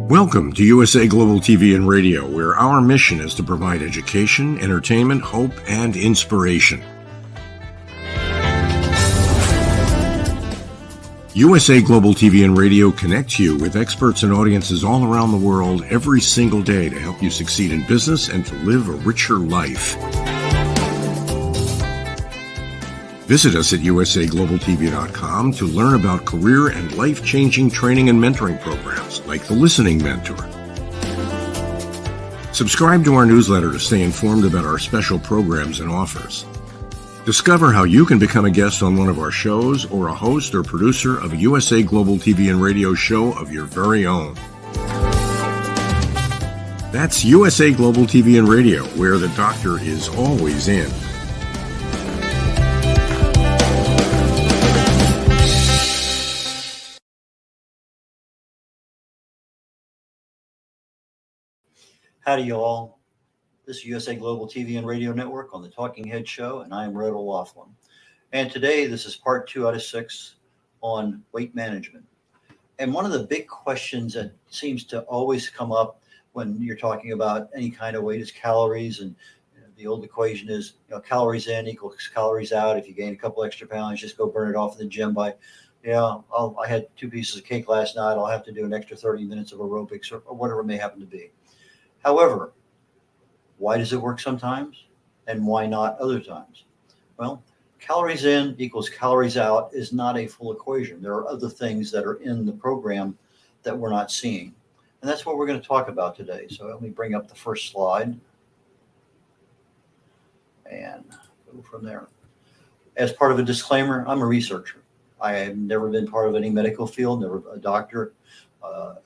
Welcome to USA Global TV and Radio, where our mission is to provide education, entertainment, hope, and inspiration. USA Global TV and Radio connects you with experts and audiences all around the world every single day to help you succeed in business and to live a richer life. Visit us at usaglobaltv.com to learn about career and life-changing training and mentoring programs like the Listening Mentor. Subscribe to our newsletter to stay informed about our special programs and offers. Discover how you can become a guest on one of our shows or a host or producer of a USA Global TV and Radio show of your very own. That's USA Global TV and Radio, where the doctor is always in. Howdy, y'all. This is USA Global TV and Radio Network on the Talking Head Show, and I am red.olaughlin. And today, this is part 2 out of 6 on weight management. And one of the big questions that seems to always come up when you're talking about any kind of weight is calories. And the old equation is, calories in equals calories out. If you gain a couple extra pounds, just go burn it off in the gym by, I had 2 pieces of cake last night. I'll have to do an extra 30 minutes of aerobics or whatever it may happen to be. However, why does it work sometimes and why not other times? Well, calories in equals calories out is not a full equation. There are other things that are in the program that we're not seeing. And that's what we're going to talk about today. So let me bring up the first slide and go from there. As part of a disclaimer, I'm a researcher. I have never been part of any medical field, never a doctor,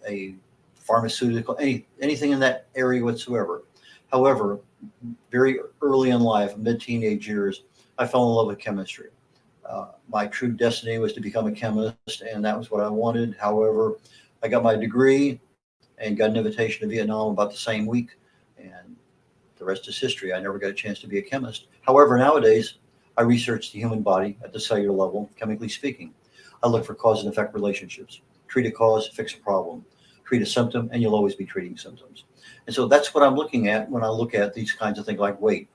a pharmaceutical, anything in that area whatsoever. However, very early in life, mid-teenage years, I fell in love with chemistry. My true destiny was to become a chemist, and that was what I wanted. However, I got my degree and got an invitation to Vietnam about the same week, and the rest is history. I never got a chance to be a chemist. However, nowadays, I research the human body at the cellular level, chemically speaking. I look for cause and effect relationships. Treat a cause, fix a problem. Treat a symptom, and you'll always be treating symptoms. And so that's what I'm looking at when I look at these kinds of things like weight.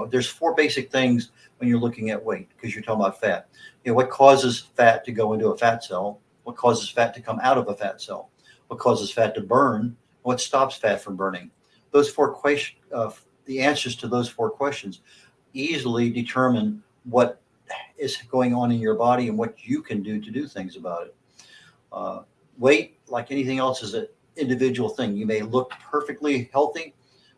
There's 4 basic things when you're looking at weight, because you're talking about fat. What causes fat to go into a fat cell? What causes fat to come out of a fat cell? What causes fat to burn? What stops fat from burning? Those 4 questions, the answers to those 4 questions easily determine what is going on in your body and what you can do to do things about it. Weight, like anything else, is an individual thing. You may look perfectly healthy,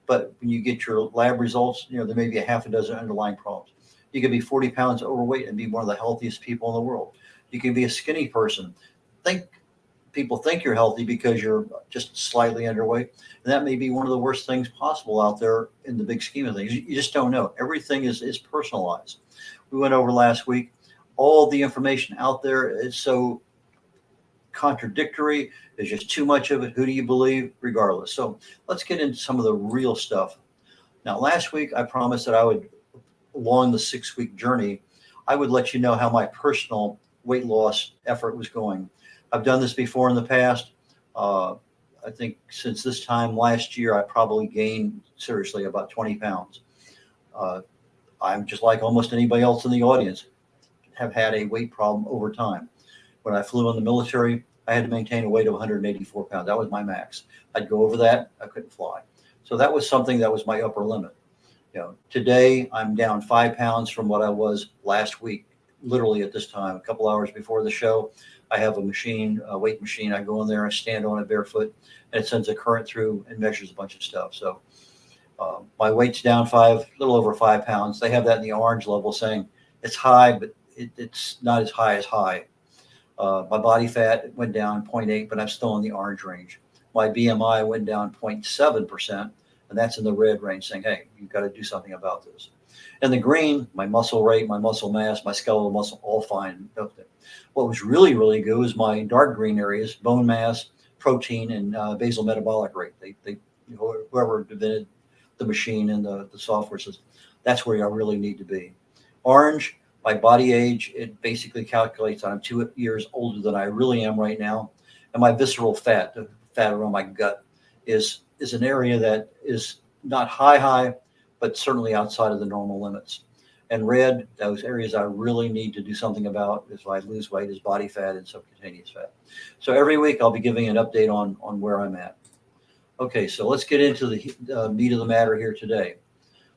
but when you get your lab results, there may be a half a dozen underlying problems. You can be 40 pounds overweight and be one of the healthiest people in the world. You can be a skinny person. People think you're healthy because you're just slightly underweight. And that may be one of the worst things possible out there in the big scheme of things. You just don't know. Everything is personalized. We went over last week. All the information out there is so contradictory. There's just too much of it. Who do you believe? Regardless. So let's get into some of the real stuff. Now, last week, I promised that I would, along the 6-week journey, I would let you know how my personal weight loss effort was going. I've done this before in the past. I think since this time last year, I probably gained, seriously, about 20 pounds. I'm just like almost anybody else in the audience, have had a weight problem over time. When I flew in the military, I had to maintain a weight of 184 pounds. That was my max. I'd go over that, I couldn't fly. So that was something that was my upper limit. Today I'm down 5 pounds from what I was last week, literally at this time, a couple hours before the show. I have a machine, a weight machine. I go in there, I stand on it barefoot, and it sends a current through and measures a bunch of stuff. So my weight's down a little over 5 pounds. They have that in the orange level saying it's high, but it's not as high as high. My body fat went down 0.8, but I'm still in the orange range. My BMI went down 0.7%, and that's in the red range, saying, hey, you've got to do something about this. And the green, my muscle rate, my muscle mass, my skeletal muscle, all fine. What was really, really good was my dark green areas, bone mass, protein, and basal metabolic rate. Whoever invented the machine and the software says, that's where I really need to be. Orange, my body age, it basically calculates I'm 2 years older than I really am right now. And my visceral fat, the fat around my gut is an area that is not high, but certainly outside of the normal limits. And red, those areas I really need to do something about if I lose weight, is body fat and subcutaneous fat. So every week I'll be giving an update on where I'm at. Okay, so let's get into the meat of the matter here today.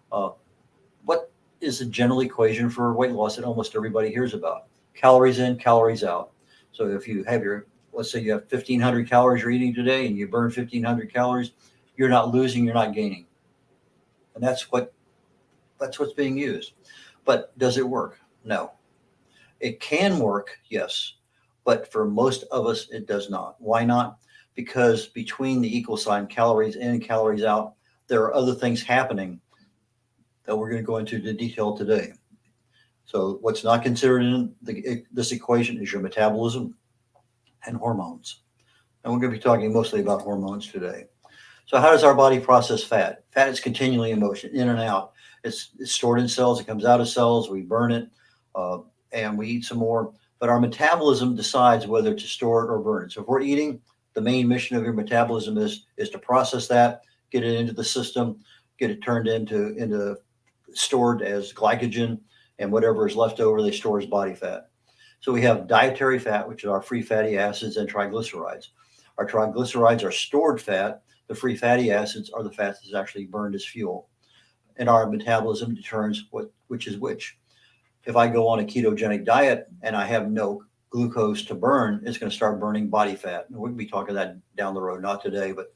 What is the general equation for weight loss that almost everybody hears about? Calories in, calories out. So if you have let's say you have 1,500 calories you're eating today and you burn 1,500 calories, you're not losing, you're not gaining. And that's what's being used. But does it work? No. It can work, yes, but for most of us, it does not. Why not? Because between the equal sign, calories in, calories out, there are other things happening that we're going to go into the detail today. So what's not considered in this equation is your metabolism and hormones. And we're going to be talking mostly about hormones today. So how does our body process fat? Fat is continually in motion, in and out. It's stored in cells. It comes out of cells. We burn it, and we eat some more. But our metabolism decides whether to store it or burn it. So if we're eating, the main mission of your metabolism is to process that, get it into the system, get it turned into stored as glycogen, and whatever is left over, they store as body fat. So we have dietary fat, which are our free fatty acids, and triglycerides. Our triglycerides are stored fat. The free fatty acids are the fats that's actually burned as fuel. And our metabolism determines which is which. If I go on a ketogenic diet and I have no glucose to burn, it's going to start burning body fat. And we'll be talking that down the road, not today, but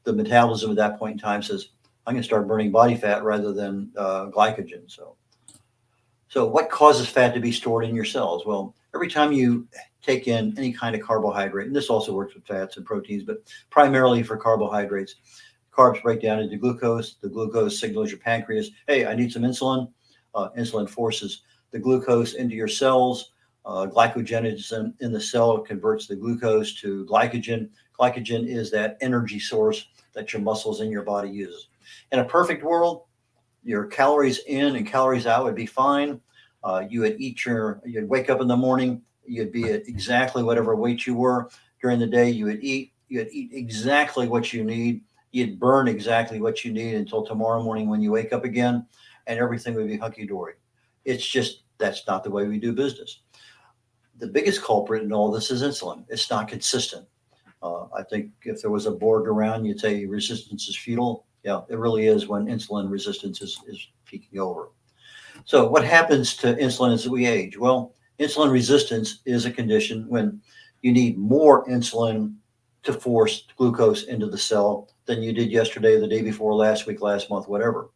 the metabolism at that point in time says, I'm going to start burning body fat rather than glycogen. So what causes fat to be stored in your cells? Well, every time you take in any kind of carbohydrate, and this also works with fats and proteins, but primarily for carbohydrates, carbs break down into glucose. The glucose signals your pancreas, hey, I need some insulin. Insulin forces the glucose into your cells. Glycogen in the cell converts the glucose to glycogen. Glycogen is that energy source that your muscles in your body use. In a perfect world, your calories in and calories out would be fine. You'd wake up in the morning, you'd be at exactly whatever weight you were. During the day, you'd eat exactly what you need. You'd burn exactly what you need until tomorrow morning when you wake up again, and everything would be hunky-dory. It's just, that's not the way we do business. The biggest culprit in all this is insulin. It's not consistent. I think if there was a board around, you'd say resistance is futile. Yeah, it really is when insulin resistance is peaking over. So what happens to insulin as we age? Well, insulin resistance is a condition when you need more insulin to force glucose into the cell than you did yesterday, the day before, last week, last month, whatever.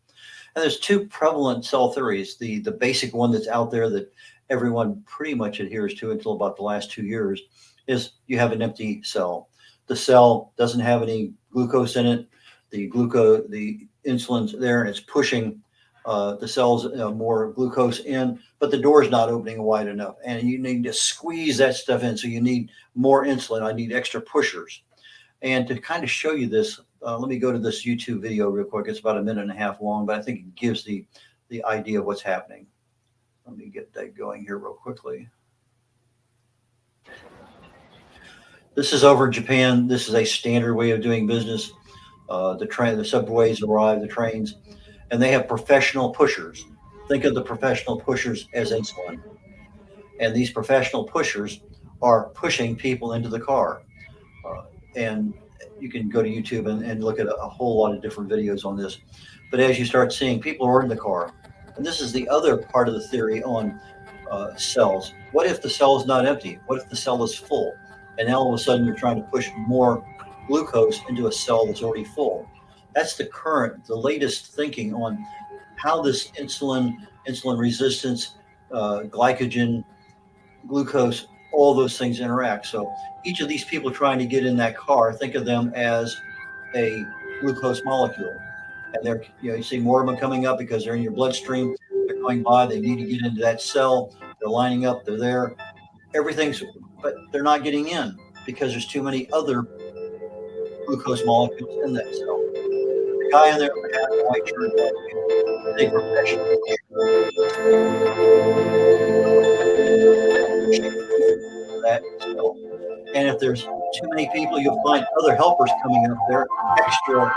And there's two prevalent cell theories. The basic one that's out there that everyone pretty much adheres to until about the last 2 years is you have an empty cell. The cell doesn't have any glucose in it. The insulin's there and it's pushing the cells more glucose in, but the door is not opening wide enough, and you need to squeeze that stuff in. So you need more insulin. I need extra pushers. And to kind of show you this, let me go to this YouTube video real quick. It's about 1.5 minutes long, but I think it gives the idea of what's happening. Let me get that going here real quickly. This is over in Japan. This is a standard way of doing business. The subways arrive, the trains, and they have professional pushers. Think of the professional pushers as insulin. And these professional pushers are pushing people into the car. And you can go to YouTube and look at a whole lot of different videos on this. But as you start seeing, people are in the car. And this is the other part of the theory on cells. What if the cell is not empty? What if the cell is full? And now all of a sudden you're trying to push more glucose into a cell that's already full. That's the latest thinking on how this insulin resistance, glycogen, glucose, all those things interact. So each of these people trying to get in that car, think of them as a glucose molecule. And you see more of them coming up because they're in your bloodstream. They're going by. They need to get into that cell. They're lining up. They're there. But they're not getting in because there's too many other glucose molecules in that cell. The guy in there with the white shirt is a professional that cell. And if there's too many people, you'll find other helpers coming up there, extra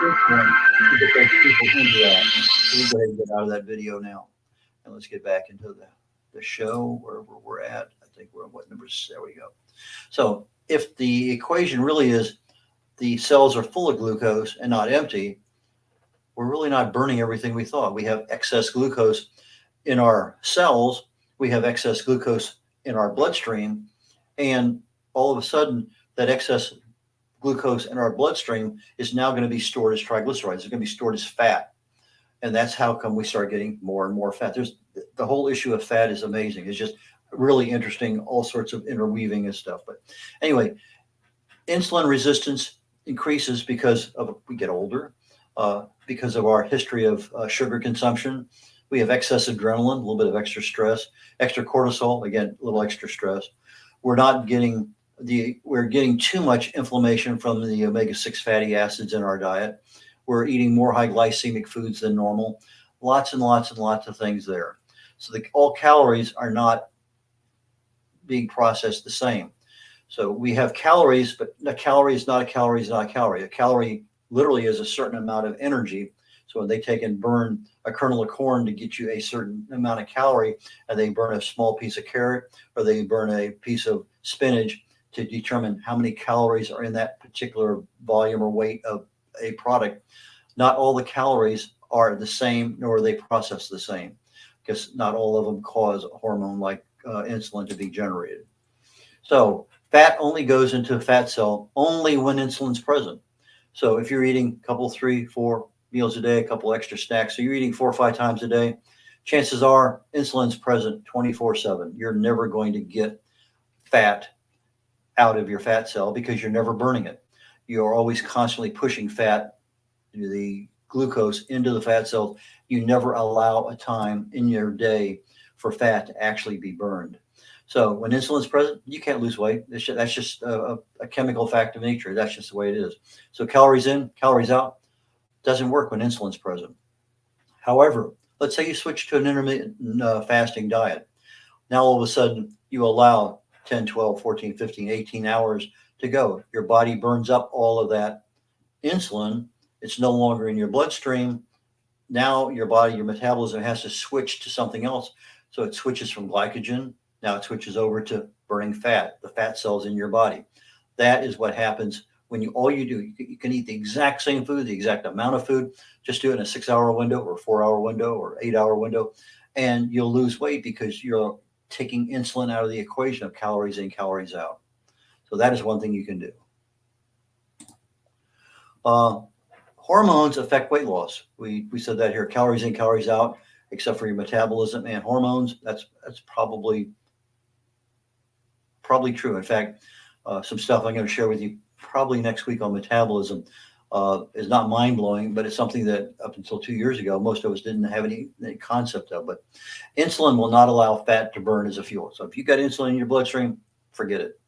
influence to get those people into that. So we go ahead and get out of that video now. And let's get back into the show where we're at. I think we're on what numbers? There we go. So if the equation really is the cells are full of glucose and not empty, we're really not burning everything we thought. We have excess glucose in our cells. We have excess glucose in our bloodstream. And all of a sudden, that excess glucose in our bloodstream is now going to be stored as triglycerides. It's going to be stored as fat. And that's how come we start getting more and more fat. There's the whole issue of fat is amazing. It's just really interesting, all sorts of interweaving and stuff. But anyway, insulin resistance increases because of we get older, because of our history of sugar consumption. We have excess adrenaline, a little bit of extra stress, extra cortisol, again, a little extra stress. We're getting too much inflammation from the omega-6 fatty acids in our diet. We're eating more high glycemic foods than normal. Lots and lots and lots of things there. So all calories are not being processed the same. So we have calories, but a calorie is not a calorie is not a calorie. A calorie literally is a certain amount of energy. So when they take and burn a kernel of corn to get you a certain amount of calorie, and they burn a small piece of carrot, or they burn a piece of spinach to determine how many calories are in that particular volume or weight of a product, not all the calories are the same, nor are they processed the same, because not all of them cause a hormone like insulin to be generated. So fat only goes into a fat cell only when insulin's present. So if you're eating a couple, 3, 4 meals a day, a couple extra snacks, so you're eating 4 or 5 times a day, chances are insulin's present 24/7. You're never going to get fat out of your fat cell because you're never burning it. You're always constantly pushing fat, the glucose, into the fat cells. You never allow a time in your day for fat to actually be burned. So when insulin's present, you can't lose weight. That's just a chemical fact of nature. That's just the way it is. So calories in, calories out doesn't work when insulin's present. However, let's say you switch to an intermittent fasting diet. Now all of a sudden you allow 10, 12, 14, 15, 18 hours to go. Your body burns up all of that insulin. It's no longer in your bloodstream. Now your body, your metabolism has to switch to something else. So it switches from glycogen. Now it switches over to burning fat, the fat cells in your body. That is what happens when all you do, you can eat the exact same food, the exact amount of food, just do it in a 6-hour window or 4-hour window or 8-hour window, and you'll lose weight because you're taking insulin out of the equation of calories in, calories out. So that is one thing you can do. Hormones affect weight loss. We said that here, calories in, calories out, except for your metabolism and hormones. That's probably true. In fact, some stuff I'm going to share with you probably next week on metabolism is not mind-blowing, but it's something that up until 2 years ago, most of us didn't have any concept of. But insulin will not allow fat to burn as a fuel. So if you've got insulin in your bloodstream, forget it.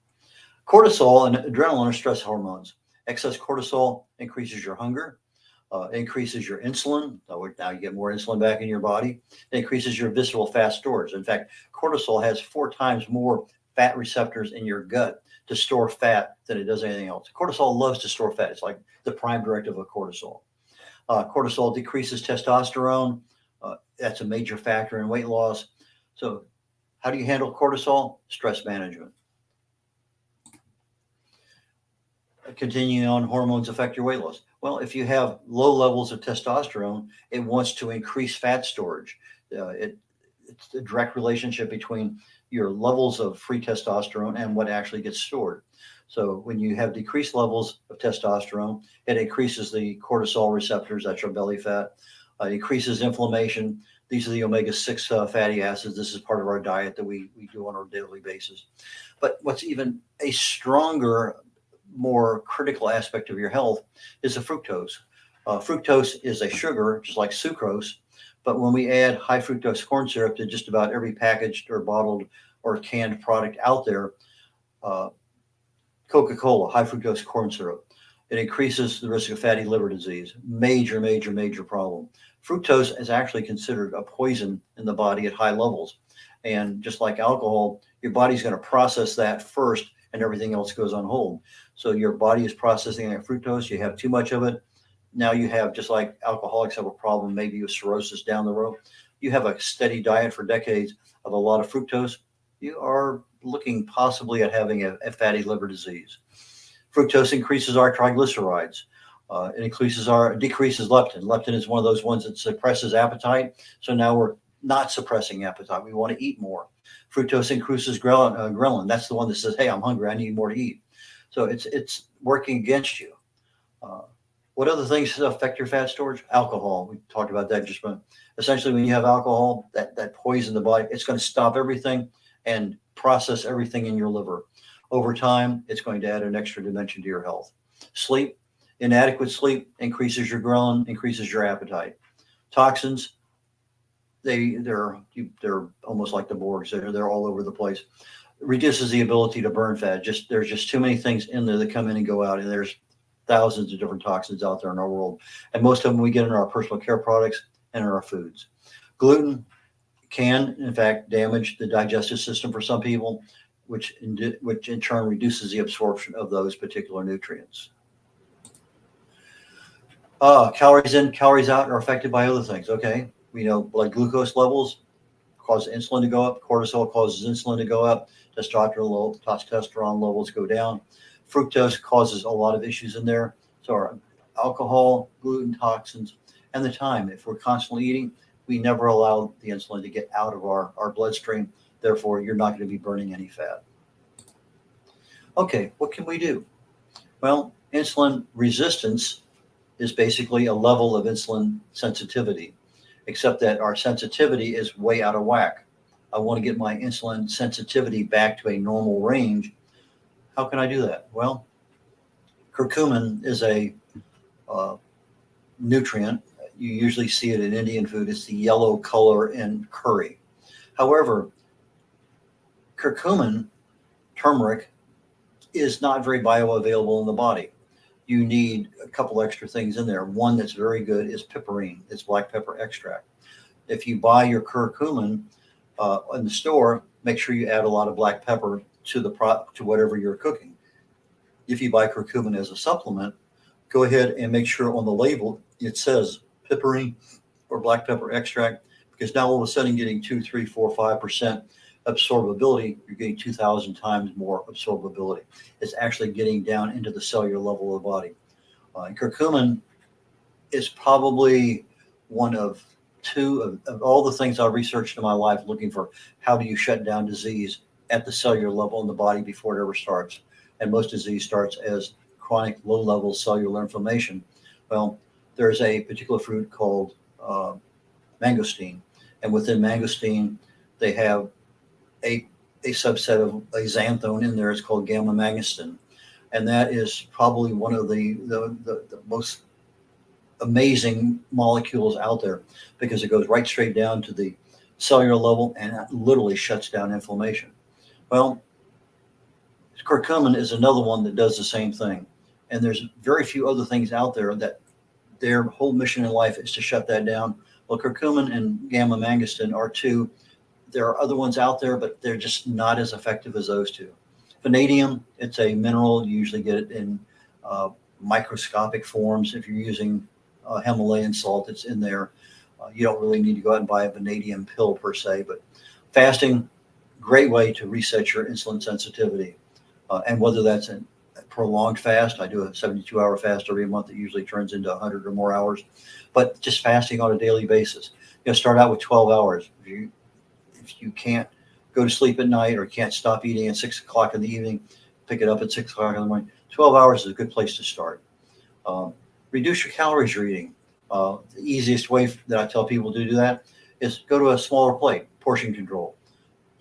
Cortisol and adrenaline are stress hormones. Excess cortisol increases your hunger, increases your insulin. Now you get more insulin back in your body. It increases your visceral fat storage. In fact, cortisol has 4 times more fat receptors in your gut to store fat than it does anything else. Cortisol loves to store fat. It's like the prime directive of cortisol. Cortisol decreases testosterone. That's a major factor in weight loss. So how do you handle cortisol? Stress management. Continuing on, hormones affect your weight loss. Well, if you have low levels of testosterone, it wants to increase fat storage. It's a direct relationship between your levels of free testosterone and what actually gets stored. So when you have decreased levels of testosterone, it increases the cortisol receptors, that's your belly fat, increases inflammation. These are the omega-6 fatty acids. This is part of our diet that we do on a daily basis. But what's even a stronger, more critical aspect of your health is the fructose. Fructose is a sugar, just like sucrose. But when we add high fructose corn syrup to just about every packaged or bottled or canned product out there, Coca-Cola, high fructose corn syrup, it increases the risk of fatty liver disease. Major, major, major problem. Fructose is actually considered a poison in the body at high levels. And just like alcohol, your body's going to process that first and everything else goes on hold. So your body is processing that fructose. You have too much of it. Now you have, just like alcoholics have a problem, maybe with cirrhosis down the road. You have a steady diet for decades of a lot of fructose. You are looking possibly at having a fatty liver disease. Fructose increases our triglycerides. It decreases leptin. Leptin is one of those ones that suppresses appetite. So now we're not suppressing appetite. We want to eat more. Fructose increases ghrelin. That's the one that says, "Hey, I'm hungry. I need more to eat." So it's working against you. Uh, what other things affect your fat storage? Alcohol. We talked about that just a minute. Essentially, when you have alcohol, that poison the body, it's going to stop everything and process everything in your liver. Over time, it's going to add an extra dimension to your health. Sleep. Inadequate sleep increases your ghrelin, increases your appetite. Toxins, they're almost like the Borgs. They're all over the place. Reduces the ability to burn fat. There's just too many things in there that come in and go out, and there's thousands of different toxins out there in our world, and most of them we get in our personal care products and in our foods. Gluten can, in fact, damage the digestive system for some people, which in turn reduces the absorption of those particular nutrients. Calories in, calories out are affected by other things. Okay, we know blood glucose levels cause insulin to go up. Cortisol causes insulin to go up. Testosterone levels go down. Fructose causes a lot of issues in there. So our alcohol, gluten, toxins, and the time. If we're constantly eating, we never allow the insulin to get out of our bloodstream. Therefore, you're not going to be burning any fat. Okay, what can we do? Well, insulin resistance is basically a level of insulin sensitivity, except that our sensitivity is way out of whack. I want to get my insulin sensitivity back to a normal range. How can I do that? Well, curcumin is a nutrient. You usually see it in Indian food. It's the yellow color in curry. However, curcumin, turmeric, is not very bioavailable in the body. You need a couple extra things in there. One that's very good is piperine. It's black pepper extract. If you buy your curcumin in the store, make sure you add a lot of black pepper to whatever you're cooking. If you buy curcumin as a supplement, go ahead and make sure on the label it says piperine or black pepper extract, because now all of a sudden getting 2, 3, 4, 5% absorbability, you're getting 2,000 times more absorbability. It's actually getting down into the cellular level of the body. And curcumin is probably one of two of all the things I researched in my life looking for how do you shut down disease at the cellular level in the body before it ever starts. And most disease starts as chronic low-level cellular inflammation. Well, there's a particular fruit called mangosteen. And within mangosteen, they have a subset of a xanthone in there. It's called gamma mangosteen. And that is probably one of the most amazing molecules out there, because it goes right straight down to the cellular level and it literally shuts down inflammation. Well, curcumin is another one that does the same thing. And there's very few other things out there that their whole mission in life is to shut that down. Well, curcumin and gamma mangosteen are two. There are other ones out there, but they're just not as effective as those two. Vanadium, it's a mineral. You usually get it in microscopic forms. If you're using Himalayan salt, it's in there. You don't really need to go out and buy a vanadium pill per se, but fasting, great way to reset your insulin sensitivity. And whether that's a prolonged fast, I do a 72-hour fast every month that usually turns into 100 or more hours, but just fasting on a daily basis. Start out with 12 hours. If you can't go to sleep at night or can't stop eating at 6 o'clock in the evening, pick it up at 6 o'clock in the morning. 12 hours is a good place to start. Reduce your calories you're eating. The easiest way that I tell people to do that is go to a smaller plate, portion control.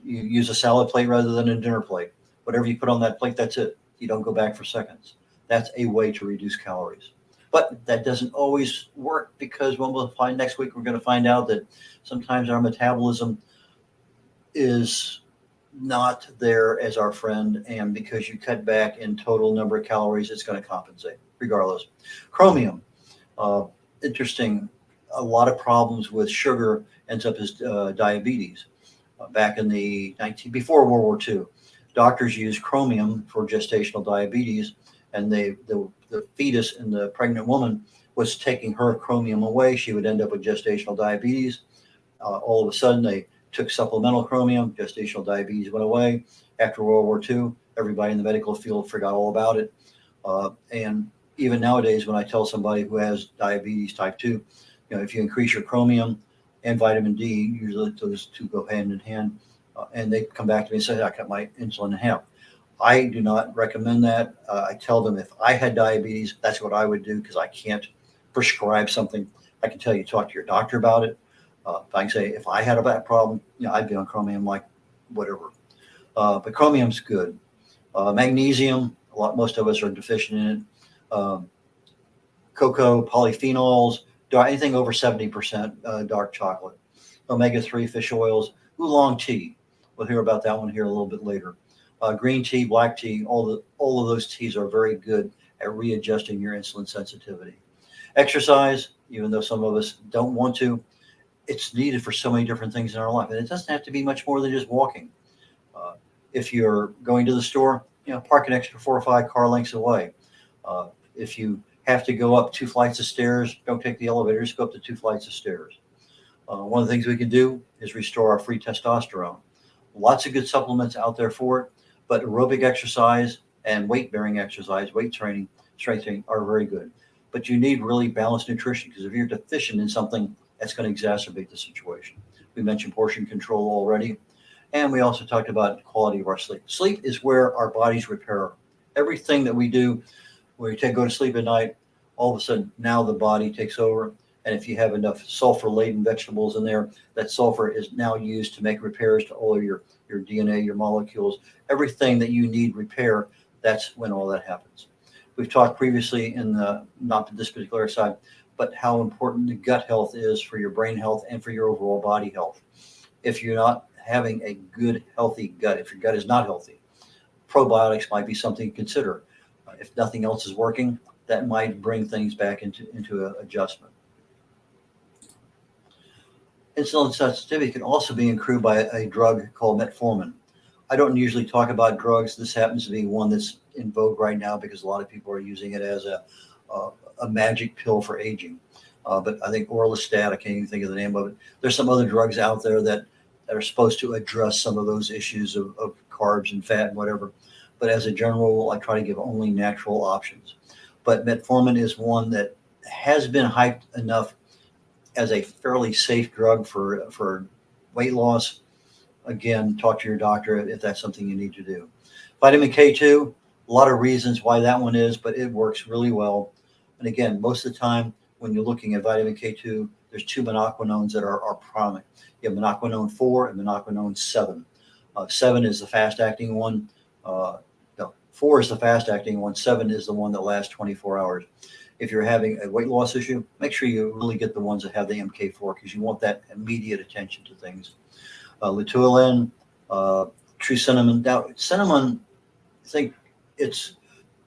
You use a salad plate rather than a dinner plate. Whatever you put on that plate, that's it. You don't go back for seconds. That's a way to reduce calories. But that doesn't always work, because when we'll find next week, we're going to find out that sometimes our metabolism is not there as our friend. And because you cut back in total number of calories, it's going to compensate regardless. Chromium, interesting. A lot of problems with sugar ends up as diabetes. Back in before World War II, doctors use chromium for gestational diabetes, and the fetus in the pregnant woman was taking her chromium away. She would end up with gestational diabetes. All of a sudden, they took supplemental chromium. Gestational diabetes went away. After World War II, everybody in the medical field forgot all about it. And even nowadays, when I tell somebody who has diabetes type 2, if you increase your chromium and vitamin D, usually those two go hand in hand, and they come back to me and say, I cut my insulin in half. I do not recommend that. I tell them if I had diabetes, that's what I would do, because I can't prescribe something. I can tell you, talk to your doctor about it. I can say, if I had a bad problem, I'd be on chromium like whatever. But chromium's good. Magnesium, most of us are deficient in it. Cocoa, polyphenols, anything over 70% dark chocolate. Omega-3 fish oils, oolong tea. We'll hear about that one here a little bit later. Green tea, black tea, all of those teas are very good at readjusting your insulin sensitivity. Exercise, even though some of us don't want to, it's needed for so many different things in our life. And it doesn't have to be much more than just walking. If you're going to the store, park an extra 4 or 5 car lengths away. If you have to go up 2 flights of stairs, don't take the elevator, just go up the 2 flights of stairs. One of the things we can do is restore our free testosterone. Lots of good supplements out there for it, but aerobic exercise and weight-bearing exercise, weight training, strength training are very good. But you need really balanced nutrition, because if you're deficient in something, that's going to exacerbate the situation. We mentioned portion control already, and we also talked about the quality of our sleep. Sleep is where our bodies repair. Everything that we do, where you go to sleep at night, all of a sudden now the body takes over. And if you have enough sulfur-laden vegetables in there, that sulfur is now used to make repairs to all of your DNA, your molecules, everything that you need repair. That's when all that happens. We've talked previously in not this particular side, but how important the gut health is for your brain health and for your overall body health. If you're not having a good, healthy gut, if your gut is not healthy, probiotics might be something to consider. If nothing else is working, that might bring things back into an adjustment. Insulin sensitivity can also be improved by a drug called metformin. I don't usually talk about drugs. This happens to be one that's in vogue right now because a lot of people are using it as a magic pill for aging. But I think orlistat, I can't even think of the name of it. There's some other drugs out there that are supposed to address some of those issues of carbs and fat and whatever. But as a general rule, I try to give only natural options. But metformin is one that has been hyped enough as a fairly safe drug for weight loss. Again, talk to your doctor if that's something you need to do. Vitamin K2, a lot of reasons why that one is, but it works really well. And again, most of the time when you're looking at vitamin K2, there's 2 monoquinones that are prominent. You have monoquinone 4 and monoquinone 7. 7 is the fast-acting one. 4 is the fast-acting one. 7 is the one that lasts 24 hours. If you're having a weight loss issue, make sure you really get the ones that have the MK4, because you want that immediate attention to things. Luteolin, true cinnamon. Now, cinnamon, I think it's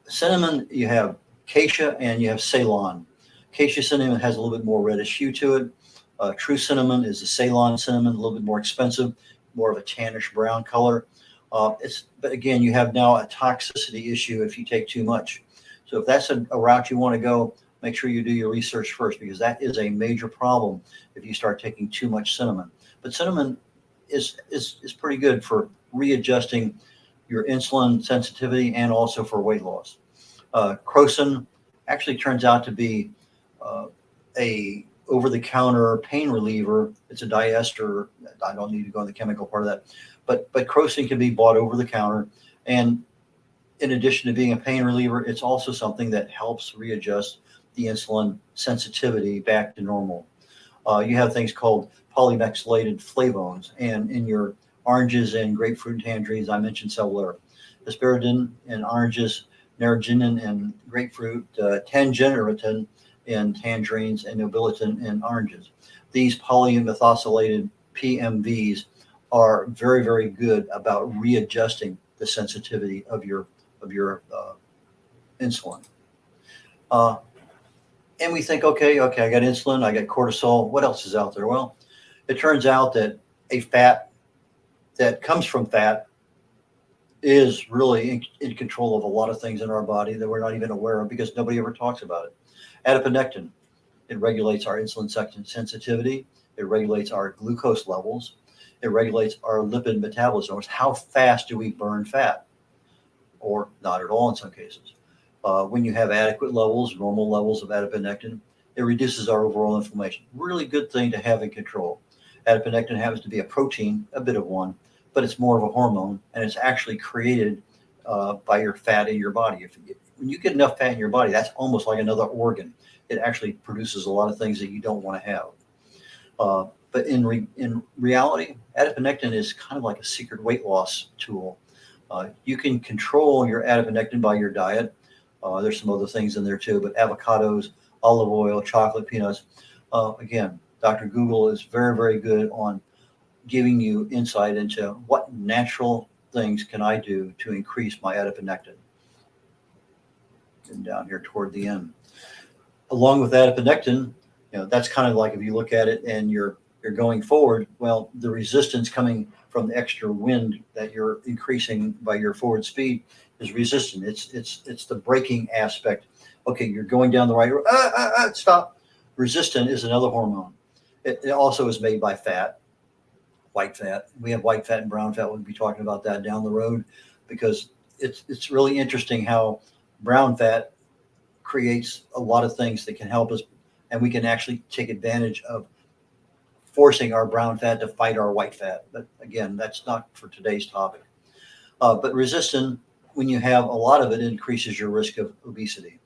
cinnamon. You have acacia and you have Ceylon. Acacia cinnamon has a little bit more reddish hue to it. True cinnamon is the Ceylon cinnamon, a little bit more expensive, more of a tannish brown color. But again, you have now a toxicity issue if you take too much. So if that's a route you want to go, make sure you do your research first, because that is a major problem if you start taking too much cinnamon. But cinnamon is pretty good for readjusting your insulin sensitivity and also for weight loss. Crocin actually turns out to be a over-the-counter pain reliever. It's a diester. I don't need to go in the chemical part of that. But crocin can be bought over the counter. And in addition to being a pain reliever, it's also something that helps readjust the insulin sensitivity back to normal. You have things called polymethylated flavones, and in your oranges and grapefruit and tangerines, I mentioned cellular. Asparagine in oranges, narraginin in grapefruit, tangenitin in tangerines, and nobiletin in oranges. These polymethylated PMVs are very, very good about readjusting the sensitivity of your insulin. And we think, okay, I got insulin, I got cortisol. What else is out there? Well, it turns out that a fat that comes from fat is really in control of a lot of things in our body that we're not even aware of because nobody ever talks about it. Adiponectin, it regulates our insulin sensitivity. It regulates our glucose levels. It regulates our lipid metabolism. How fast do we burn fat? Or not at all in some cases. When you have adequate levels, normal levels of adiponectin, it reduces our overall inflammation. Really good thing to have in control. Adiponectin happens to be a protein, a bit of one, but it's more of a hormone, and it's actually created by your fat in your body. When you get enough fat in your body, that's almost like another organ. It actually produces a lot of things that you don't want to have. But in reality, adiponectin is kind of like a secret weight loss tool. You can control your adiponectin by your diet. There's some other things in there too, but avocados, olive oil, chocolate, peanuts. Again, Dr. Google is very, very good on giving you insight into what natural things can I do to increase my adiponectin. And down here toward the end, along with adiponectin, that's kind of like if you look at it and you're going forward. Well, the resistance coming from the extra wind that you're increasing by your forward speed is resistant. It's the braking aspect. Okay, you're going down the right road. Stop. Resistant is another hormone. It also is made by fat, white fat. We have white fat and brown fat. We'll be talking about that down the road because it's really interesting how brown fat creates a lot of things that can help us, and we can actually take advantage of forcing our brown fat to fight our white fat. But again, that's not for today's topic. But resistant, when you have a lot of it, increases your risk of obesity.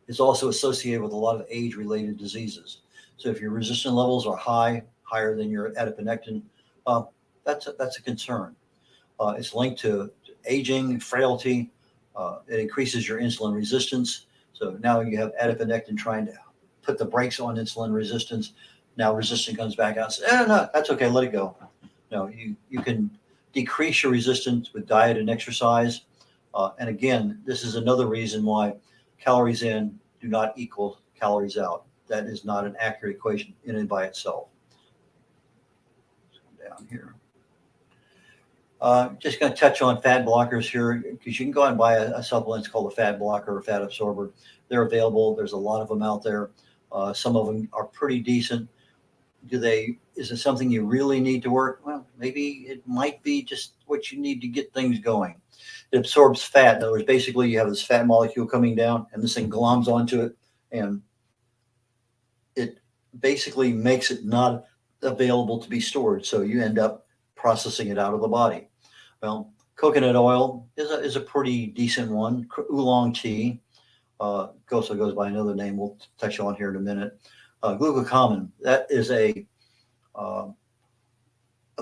It's also associated with a lot of age-related diseases. So if your resistant levels are higher than your adiponectin, that's a concern. It's linked to aging, frailty. It increases your insulin resistance. So now you have adiponectin trying to put the brakes on insulin resistance. Now resistance comes back out and says, no, that's okay, let it go. No, you can decrease your resistance with diet and exercise. And again, this is another reason why calories in do not equal calories out. That is not an accurate equation in and by itself. Down here. Just going to touch on fat blockers here because you can go out and buy a supplement. It's called a fat blocker or fat absorber. They're available. There's a lot of them out there. Some of them are pretty decent. Is it something you really need to work? Well, maybe it might be just what you need to get things going. It absorbs fat. In other words, basically you have this fat molecule coming down and this thing gloms onto it, and it basically makes it not available to be stored. So you end up processing it out of the body. Well, coconut oil is a pretty decent one. Oolong tea also goes by another name we'll touch on here in a minute. Glucosamine, that is a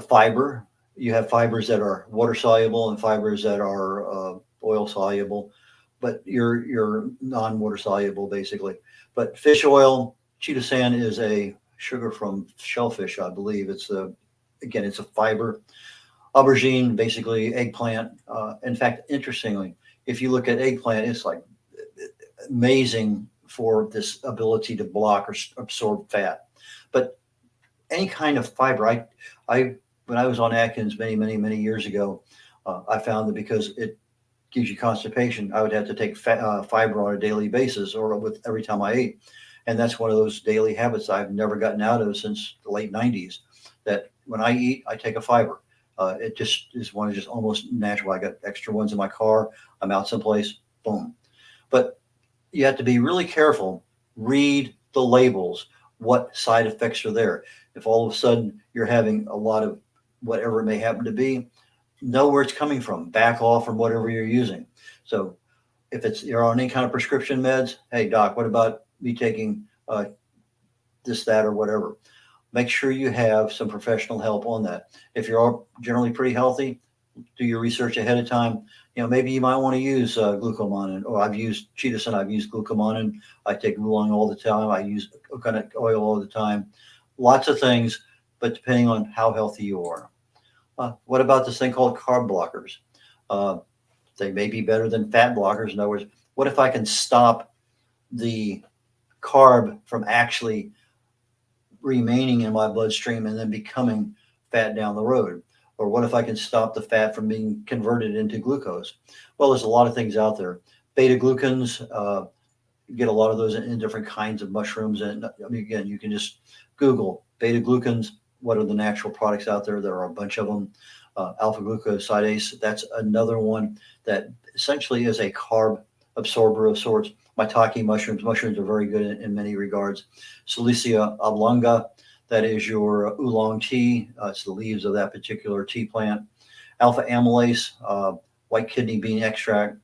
fiber. You have fibers that are water soluble and fibers that are oil soluble, but you're non-water soluble basically. But fish oil, chitosan is a sugar from shellfish, I believe. It's a fiber. Aubergine, basically eggplant. In fact, interestingly, if you look at eggplant, it's like amazing for this ability to block or absorb fat. But any kind of fiber, when I was on Atkins many years ago, I found that because it gives you constipation, I would have to take fiber on a daily basis or with every time I ate. And that's one of those daily habits I've never gotten out of since the late 90s, that when I eat, I take a fiber. It just is one of just almost natural. I got extra ones in my car. I'm out someplace, boom. But you have to be really careful. Read the labels. What side effects are there? If all of a sudden you're having a lot of whatever it may happen to be, know where it's coming from. Back off from whatever you're using. So if you're on any kind of prescription meds, hey doc, what about me taking this, that, or whatever? Make sure you have some professional help on that. If you're generally pretty healthy, do your research ahead of time. Maybe you might want to use glucosamine, or I've used chitosan, I've used glucosamine. I take oolong all the time. I use coconut oil all the time. Lots of things, but depending on how healthy you are. What about this thing called carb blockers? They may be better than fat blockers. In other words, what if I can stop the carb from actually remaining in my bloodstream and then becoming fat down the road? Or what if I can stop the fat from being converted into glucose? Well, there's a lot of things out there. Beta glucans, get a lot of those in different kinds of mushrooms. And I mean, again, you can just Google beta glucans. What are the natural products out there? There are a bunch of them. Alpha glucosidase, that's another one that essentially is a carb absorber of sorts. Maitake mushrooms are very good in many regards. Silicea oblonga, that is your oolong tea. It's the leaves of that particular tea plant. Alpha amylase, white kidney bean extract,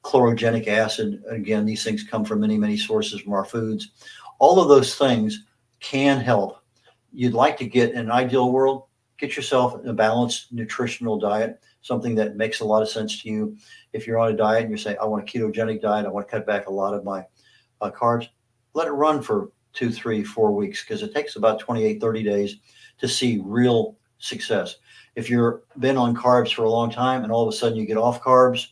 chlorogenic acid. Again, these things come from many sources from our foods. All of those things can help. You'd like to get, in an ideal world, get yourself a balanced nutritional diet, something that makes a lot of sense to you. If you're on a diet and you're saying, I want a ketogenic diet, I want to cut back a lot of my carbs, let it run for 2, 3, 4 weeks, because it takes about 28, 30 days to see real success. If you've been on carbs for a long time and all of a sudden you get off carbs,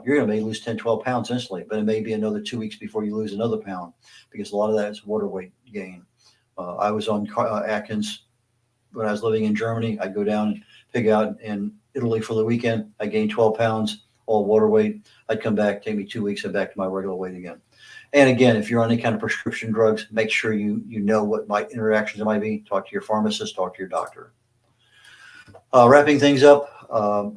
you're going to lose 10, 12 pounds instantly, but it may be another 2 weeks before you lose another pound, because a lot of that is water weight gain. I was on Atkins when I was living in Germany. I'd go down and pig out in Italy for the weekend. I gained 12 pounds, all water weight. I'd come back, take me 2 weeks, and back to my regular weight again. And again, if you're on any kind of prescription drugs, make sure you know what interactions might be. Talk to your pharmacist, talk to your doctor. Wrapping things up,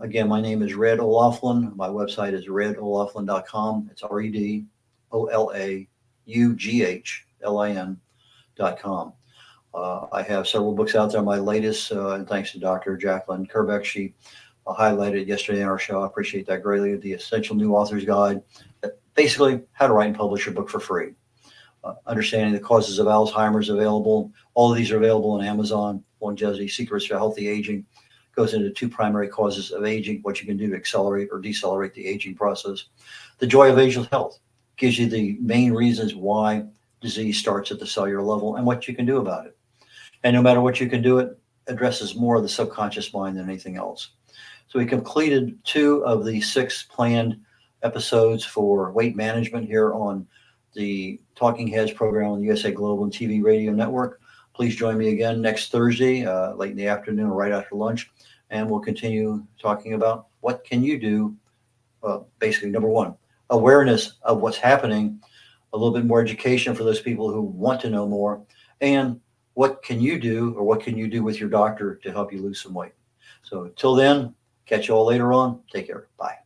again, my name is Red O'Laughlin. My website is red.olaughlin.com. It's REDOLAUGHLIN.com. I have several books out there. My latest, and thanks to Dr. Jacalyn Kerbeck, she highlighted yesterday in our show. I appreciate that greatly. The Essential New Author's Guide, basically how to write and publish a book for free. Understanding the Causes of Alzheimer's available. All of these are available on Amazon. Longevity, Secrets for Healthy Aging goes into 2 primary causes of aging, what you can do to accelerate or decelerate the aging process. The Joy of Ageless Health gives you the main reasons why disease starts at the cellular level and what you can do about it. And no matter what you can do, it addresses more of the subconscious mind than anything else. So we completed 2 of the 6 planned episodes for weight management here on the Talking Heads program on the USA Global and TV Radio Network. Please join me again next Thursday, late in the afternoon or right after lunch, and we'll continue talking about what can you do. Basically, number 1, awareness of what's happening, a little bit more education for those people who want to know more, and what can you do, or what can you do with your doctor to help you lose some weight. So till then, catch you all later on. Take care. Bye.